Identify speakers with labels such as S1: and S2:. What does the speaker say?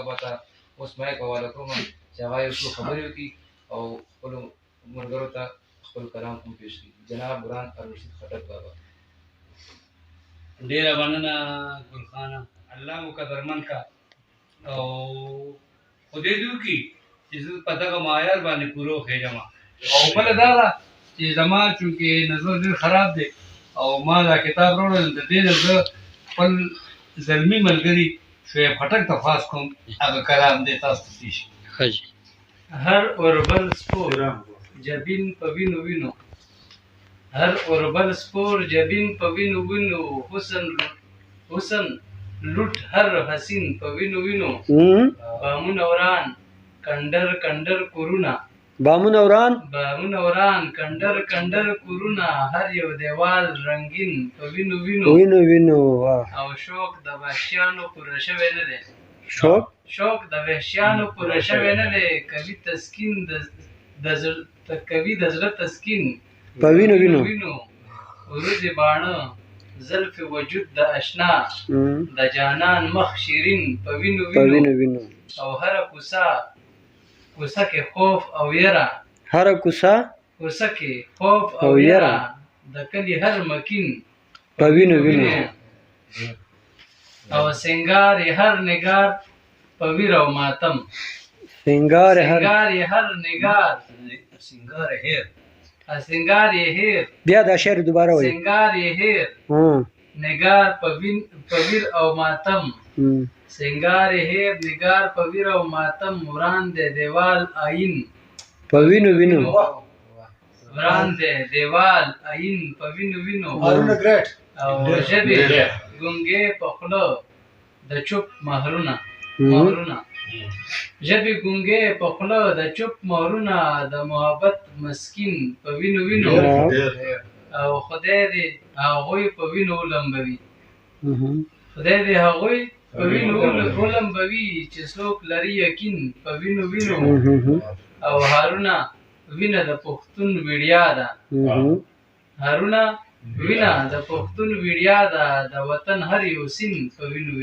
S1: بابا ته اوس مایک حواله کوم چې هغه یو څو خبرې وکړي او خپلو ملګرو ته خپل کلام هم پېښ کړي. جناب برهان الرشید خټک بابا.
S2: ډیره مننه ګلخانه، الله مو قدرمن کا او خدای دې وکړي چې زه په دغه معیار باندې پوره وخېږم. او بله دا ده چې زما چونکې نظر ډېر خراب دی او ما دا کتاب راوړی، د دې نه زه خپل زلمي ملګري شعیب خټک ته خاص کوم، هغه کلام دی تاسو ته پېښ کړي. هر اوربل سپور جبین په وینو وینو، هر اوربل سپور جبین په وینو وینو، حسن لوټ هر حسین په وینو وینو، بامونه وران کندر کندر کورونه،
S3: بامونه
S2: وران کندر کندر کورونه، هر یو دیوال رنگین په وینو وینو
S3: وینو.
S2: او شوق د وحشیانو پوره شوی نه دی،
S3: شوق
S2: د وحشیانو پوره شوی نه دی، کوي تسکین کوي د زړه تسکین
S3: په وینو
S2: ورځې باڼه زلف وجود د اشنا، د جانان مخ شیرین په وینو وینو، او هره کوڅه کې خوف او یره،
S3: هره کوڅه
S2: کې خوف او یره، د کلي هر مکین
S3: په وینو
S2: او سنگار هر نگار په ویر او ماتم،
S3: سنگار هر
S2: نگار سنگار هیر
S3: بیا دا شعر دوباره وایي.
S2: سنگار هیر نگار په ویر او ماتم، سنگار هیر نگار په ویر او ماتم، وران دی دیوال آئین
S3: په وینو
S2: وران دی دیوال آئین په وینو او ژبې ګونګې په خوله د چوپ مهرونه، ژبې ګونګې په خوله د چوپ مهرونه، د محبت مسکین په وینو او خدای دې هغوی په وینو ولمبوي، خدای دې هغوی په وینو ولمبوي چې څوک لري یقین په وینو او هارونه وینه د پښتون ویړیا ده، هارونه وینه د پښتون ویړیا ده، د وطن هر یو سین په وینو